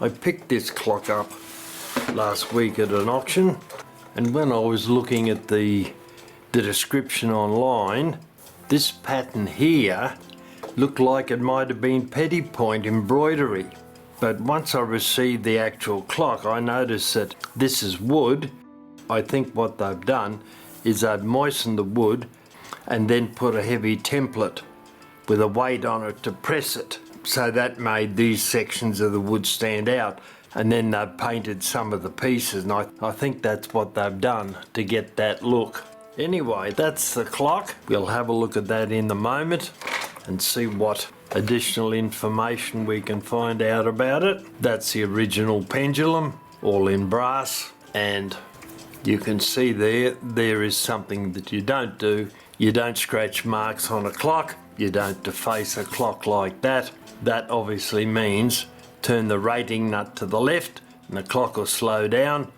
I picked this clock up last week at an auction, and when I was looking at the description online, this pattern here looked like it might have been Petit Point embroidery. But once I received the actual clock, I noticed that this is wood. I think what they've done is they've moistened the wood and then put a heavy template with a weight on it to press it. So that made these sections of the wood stand out, and then they've painted some of the pieces, and I think that's what they've done to get that look. Anyway, that's the clock. We'll have a look at that in a moment and see what additional information we can find out about it. That's the original pendulum, all in brass, and you can see there is something that you don't do. You don't scratch marks on a clock. You don't deface a clock like that. That obviously means turn the rating nut to the left and the clock will slow down.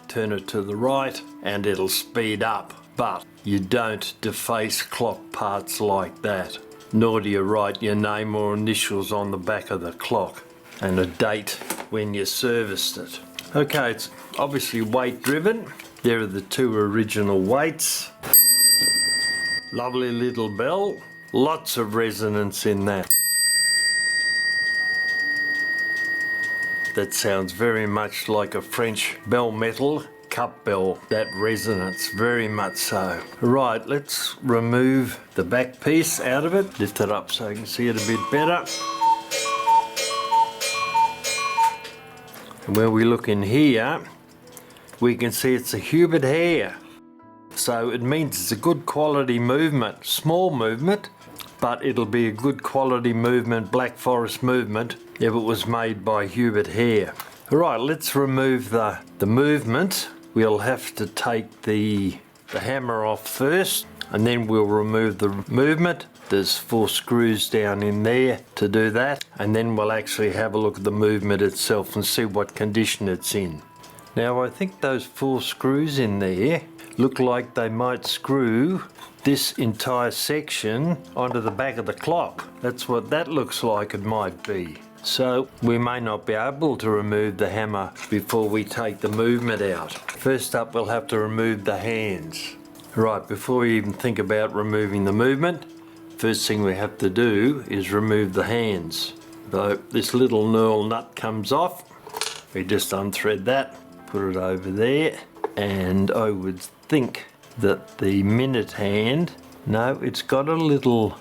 Turn it to the right and it'll speed up. But you don't deface clock parts like that. Nor do you write your name or initials on the back of the clock and a date when you serviced it. Okay, it's obviously weight driven. There are the two original weights. Lovely little bell. Lots of resonance in that. That sounds very much like a French bell metal cup bell. That resonance, very much so. Right, let's remove the back piece out of it. Lift it up so you can see it a bit better. And when we look in here, we can see it's a Hubert Hare. So it means it's a good quality movement, small movement, but it'll be a good quality movement, Black Forest movement, if it was made by Hubert Hare. Right, let's remove the movement. We'll have to take the hammer off first, and then we'll remove the movement. There's 4 screws down in there to do that, and then we'll actually have a look at the movement itself and see what condition it's in. Now I think those 4 screws in there look like they might screw this entire section onto the back of the clock. That's what that looks like it might be. So we may not be able to remove the hammer before we take the movement out. First up, we'll have to remove the hands. Right, before we even think about removing the movement, first thing we have to do is remove the hands. So this little knurl nut comes off. We just unthread that, put it over there, and I would think that the minute hand, no, it's got a little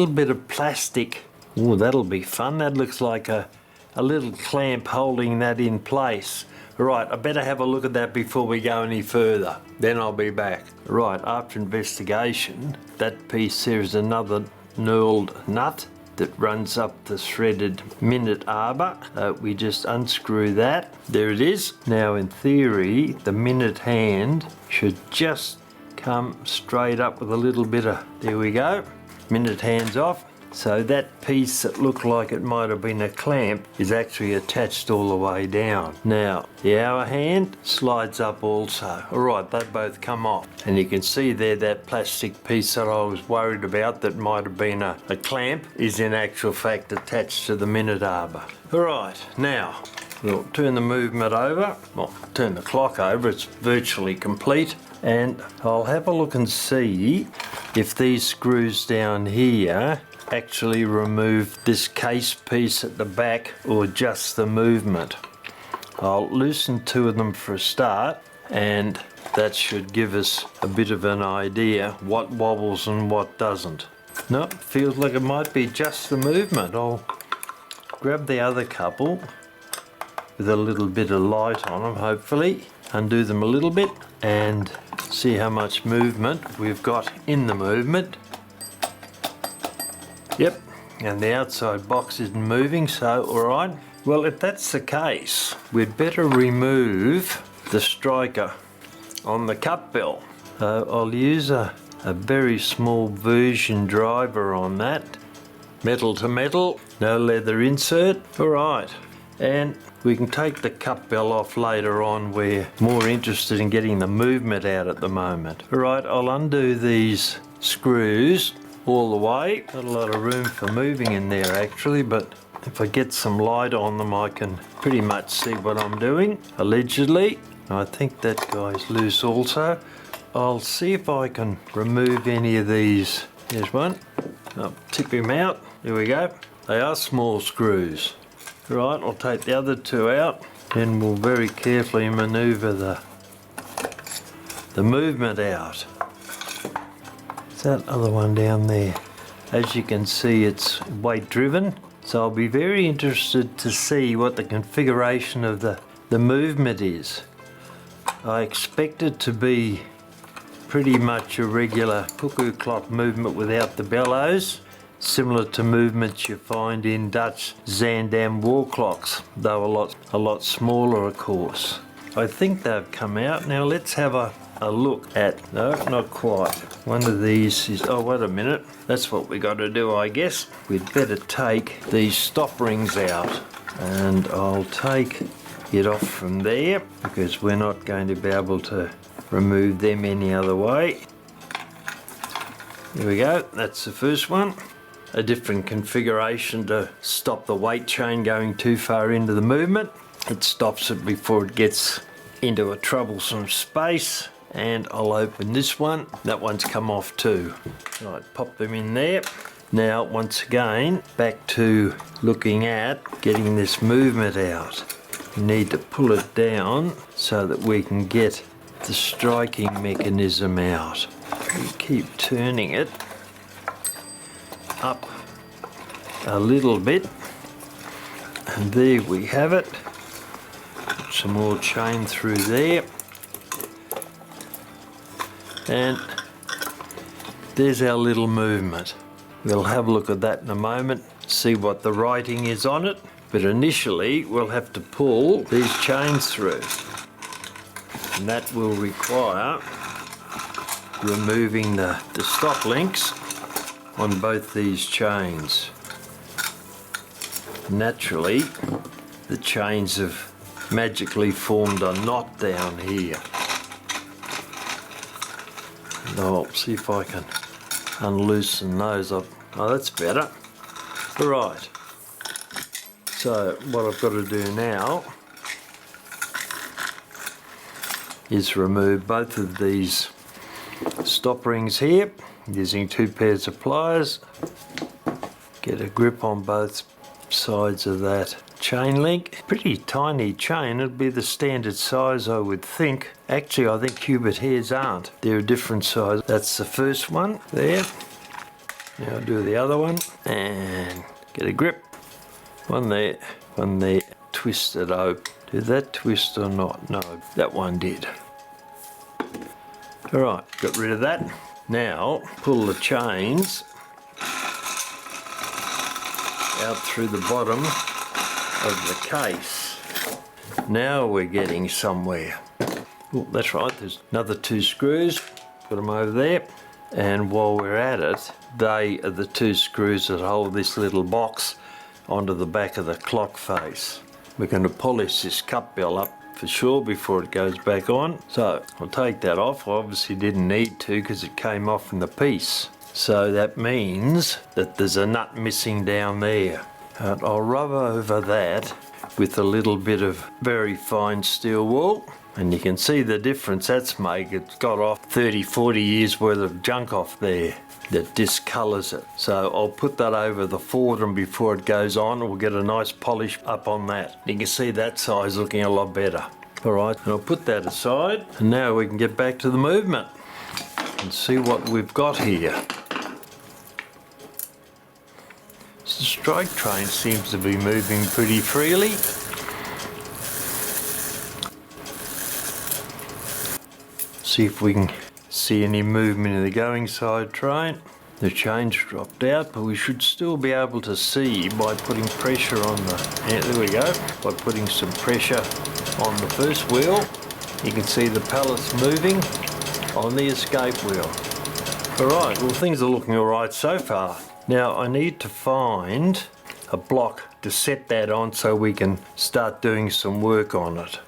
bit of plastic. Oh, that'll be fun. That looks like a little clamp holding that in place. Right, I better have a look at that before we go any further. Then I'll be back. Right, after investigation, that piece there is another knurled nut that runs up the threaded minute arbor. We just unscrew that. There it is. Now in theory, the minute hand should just come straight up with a little bit of, there we go. Minute hand's off. So that piece that looked like it might have been a clamp is actually attached all the way down. Now, the hour hand slides up also. Alright, they both come off. And you can see there that plastic piece that I was worried about that might have been a clamp is in actual fact attached to the minute arbor. Alright, now we'll turn the movement over, well, turn the clock over, it's virtually complete. And I'll have a look and see if these screws down here actually remove this case piece at the back or just the movement. I'll loosen 2 of them for a start, and that should give us a bit of an idea what wobbles and what doesn't. Nope, feels like it might be just the movement. I'll grab the other couple with a little bit of light on them, hopefully, undo them a little bit and see how much movement we've got in the movement. Yep, and the outside box isn't moving, so alright. Well, if that's the case, we'd better remove the striker on the cup bell. I'll use a very small version driver on that. Metal to metal, no leather insert. Alright, and we can take the cup bell off later on. We're more interested in getting the movement out at the moment. Alright, I'll undo these screws all the way. Not a lot of room for moving in there actually, but if I get some light on them I can pretty much see what I'm doing, allegedly. I think that guy's loose also. I'll see if I can remove any of these. There's one. I'll tip him out. There we go. They are small screws. Right, I'll take the other two out. Then we'll very carefully manoeuvre the movement out. Is that other one down there? As you can see, it's weight driven. So I'll be very interested to see what the configuration of the movement is. I expect it to be pretty much a regular cuckoo clock movement without the bellows, similar to movements you find in Dutch Zandam wall clocks, though a lot smaller of course. I think they've come out. Now let's have a look at, no, not quite. One of these is, oh wait a minute, that's what we got to do I guess. We'd better take these stop rings out, and I'll take it off from there because we're not going to be able to remove them any other way. There we go, that's the first one. A different configuration to stop the weight chain going too far into the movement. It stops it before it gets into a troublesome space. And I'll open this one. That one's come off too. Right, pop them in there. Now once again, back to looking at getting this movement out. You need to pull it down so that we can get the striking mechanism out. We keep turning it up a little bit, and there we have it. Put some more chain through there, and there's our little movement. We'll have a look at that in a moment, see what the writing is on it, but initially we'll have to pull these chains through, and that will require removing the stop links on both these chains. Naturally, the chains have magically formed a knot down here. And I'll see if I can unloosen those up. Oh, that's better. Right. So what I've got to do now is remove both of these stop rings here using 2 pairs of pliers. Get a grip on both sides of that chain link. Pretty tiny chain, it'd be the standard size I would think. Actually I think cubit hairs aren't, they're a different size. That's the first one there. Now I'll do the other one and get a grip. One there, twist it open. Did that twist or not? No, that one did. Alright, got rid of that. Now pull the chains out through the bottom of the case. Now we're getting somewhere. Oh, that's right, there's another 2 screws. Put them over there. And while we're at it, they are the 2 screws that hold this little box onto the back of the clock face. We're going to polish this cup bell up for sure before it goes back on. So I'll take that off. I obviously didn't need to because it came off in the piece. So that means that there's a nut missing down there. And I'll rub over that with a little bit of very fine steel wool. And you can see the difference that's made. It's got off 30-40 years worth of junk off there that discolours it. So I'll put that over the Fordham before it goes on. We'll get a nice polish up on that. You can see that size looking a lot better. Alright, and I'll put that aside. And now we can get back to the movement and see what we've got here. So the strike train seems to be moving pretty freely. See if we can see any movement in the going side train. The chain's dropped out, but we should still be able to see by putting pressure on the, yeah, there we go, by putting some pressure on the first wheel. You can see the pallets moving on the escape wheel. Alright, well things are looking alright so far. Now I need to find a block to set that on so we can start doing some work on it.